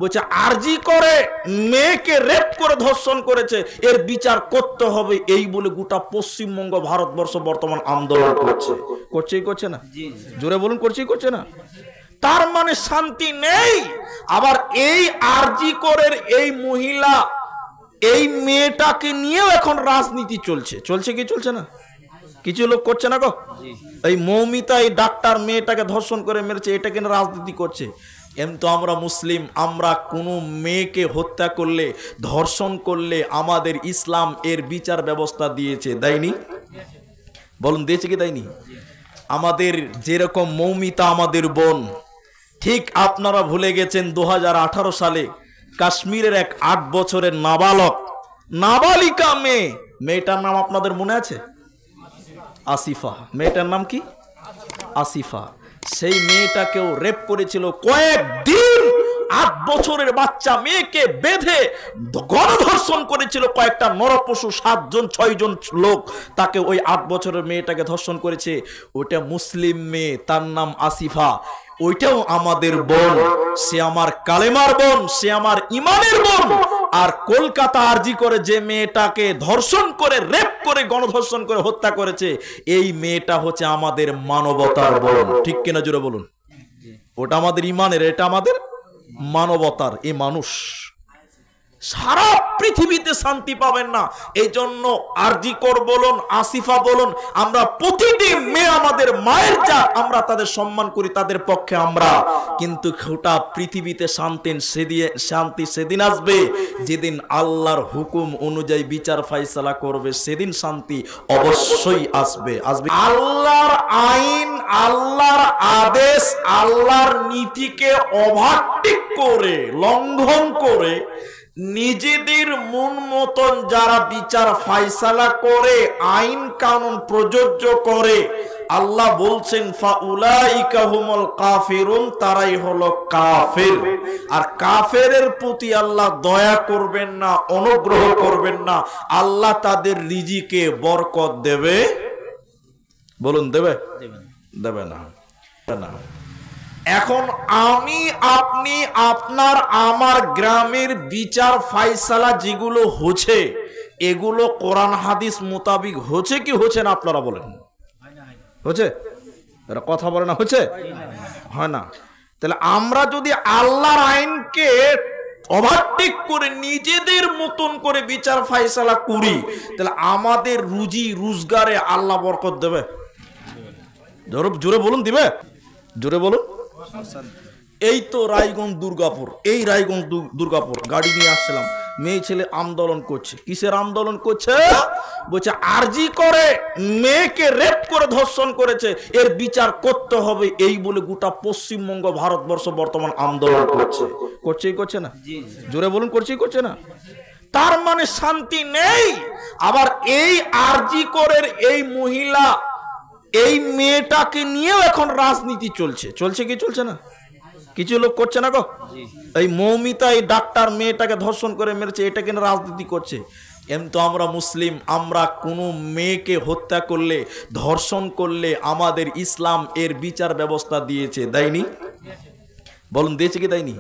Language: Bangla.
বলছে আরজি করে মেয়েকে রেপ করে ধর্ষণ করেছে, এর বিচার করতে হবে, এই বলে গোটা পশ্চিমবঙ্গ ভারতবর্ষ বর্তমান আন্দোলন করছে। করছেই করছে না? জোরে বলুন, করছেই করছে না? তার মানে শান্তি নেই। আবার এই আরজি করের এই মহিলা, এই মেয়েটাকে নিয়েও এখন রাজনীতি চলছে। চলছে কি চলছে না? কিছু লোক করছে না গো? এই মৌমিতা, এই ডাক্তার মেয়েটাকে ধর্ষণ করে মেরেছে, এটাকে নিয়ে রাজনীতি করছে। কিন্তু আমরা মুসলিম, আমরা কোনো মেয়েকে হত্যা করলে, ধর্ষণ করলে আমাদের ইসলাম এর বিচার ব্যবস্থা দিয়েছে, দেয়নি? বলুন, দিয়েছে কি দেয়নি? আমাদের যেরকম মৌমিতা আমাদের বোন, ঠিক আপনারা ভুলে গেছেন 2018 সালে কাশ্মীরের এক 8 বছরের নাবালিকা মেয়ে, মেয়েটার নাম আপনাদের মনে আছে? আসিফা। মেয়েটার নাম কি? আসিফা। সেই মেয়েটাকেও রেপ করেছিল কয়েকদিন। 8 বছরের বাচ্চা মেয়েকে বেঁধে গণধর্ষণ করেছিল কয়েকটা নরপশু, 7 জন 6 জন লোক তাকে, ওই 8 বছরের মেয়েটাকে ধর্ষণ করেছে। ওটা মুসলিম মেয়ে, তার নাম আসিফা। ওইটাও আমাদের বোন, সে আমার কালেমার বোন, সে আমার ইমানের বোন। আর কলকাতা আরজি করে যে মেয়েটাকে ধর্ষণ করে, রেপ করে, গণধর্ষণ করে হত্যা করেছে, এই মেয়েটা হচ্ছে আমাদের মানবতার বোন। ঠিক কিনা জোরে বলুন? ওটা আমাদের ইমানের, এটা আমাদের মানবতার। এই মানুষ সারা পৃথিবীতে শান্তি পাবেন না। এই জন্য আরজি কর বলুন, আসিফা বলুন, আমরা প্রতিদিন মেয়ে আমাদের মায়ের জাত, আমরা তাদের সম্মান করি, তাদের পক্ষে আমরা। কিন্তু গোটা পৃথিবীতে শান্তি সেদিন আসবে যেদিন আল্লাহর হুকুম অনুযায়ী বিচার ফাইসালা করবে, সেদিন শান্তি অবশ্যই আসবে। আল্লাহর আইন, আল্লাহর আদেশ, আল্লাহর নীতিকে ওভারটেক করে, লঙ্ঘন করে নিজেদের মন মতন যারা বিচার ফাইসালা করে, আইন কানুন প্রযোজ্য করে, আল্লাহ বলছেন ফাউলাইকা হুমুল কাফিরুন, তারাই হলো কাফের। আর কাফেরের প্রতি আল্লাহ দয়া করবেন না, অনুগ্রহ করবেন না। আল্লাহ তাদের রিজিকে বরকত দেবে? বলুন, দেবে? দেবে না। এখন আমি, আপনি, আপনার, আমার গ্রামের বিচার ফাইসালা যেগুলো হচ্ছে, এগুলো কোরআন হাদিস মোতাবিক হচ্ছে কি হচ্ছে না? আপনারা বলেন, হচ্ছে? এরা কথা বলে না, হচ্ছে? হয় না। তাহলে আমরা যদি আল্লাহর আইনকে ওভারটেক করে নিজেদের মতন করে বিচার ফাইসালা করি, তাহলে আমাদের রুজি রোজগারে আল্লাহ বরকত দেবে? জোরে বলুন, দিবে? জোরে বলুন। এই তো রায়গঞ্জ দুর্গাপুর, এই রায়গঞ্জ দুর্গাপুর গাড়ি নিয়ে আসছিলাম, মেয়ে ছেলে আন্দোলন করছে। কিসের আন্দোলন করছে? বলছে আরজি করে মেয়েকে রেপ করে ধর্ষণ করেছে, এর বিচার করতে হবে, এই বলে গোটা পশ্চিমবঙ্গ ভারতবর্ষ বর্তমান আন্দোলন করছে। করছেই করছে না? জোরে বলুন, করছেই করছে না? তার মানে শান্তি নেই। আবার এই আরজি করের এই মহিলা, এই মেয়েটাকে নিয়েও এখন রাজনীতি চলছে। চলছে কি চলছে না? কিছু লোক করছে না গো? এই মৌমিতা, এই ডাক্তার মেয়েটাকে ধর্ষণ করে মেরেছে, এটাকে নিয়ে রাজনীতি করছে। কিন্তু আমরা মুসলিম, আমরা কোনো মেয়েকে হত্যা করলে, ধর্ষণ করলে আমাদের ইসলাম এর বিচার ব্যবস্থা দিয়েছে, দেয়নি? বলুন, দিয়েছে কি দেয়নি?